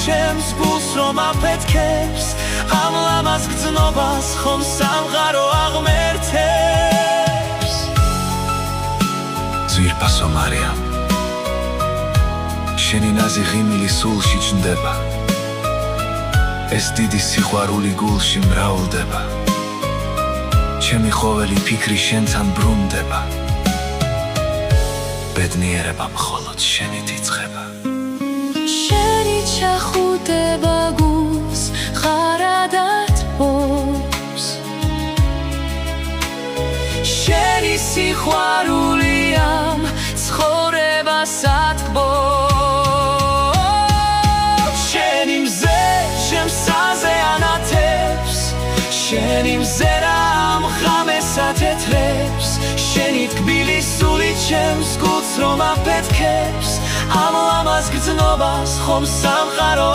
ჩემს გულს რომ აფეთქებს ამ ლამაზ გრძნობას ხომ სამყარო აღმერთებს ძვირფასო მარიამ შენი ნაზი ღიმილი სულში ჩნდება ეს დიდი სიყვარული გულში მრავლდება ჩემი ყოველი ფიქრი შენთან ბრუნდება ბედნიერება მხოლოდ შენით იწყება შენი ჩახუტება გულს ხარადად ბობს შენი სიყვარული ამ ცხოვრებას ატბობს შენი მზე ჩემს საზე ანათებს შენი მზე ამ ღამეს ათეთრებს შენი თკბილი სული ჩემს გულს რომ აფეთქებს ამ ლამაზ გრძნობას ხომ სამყარო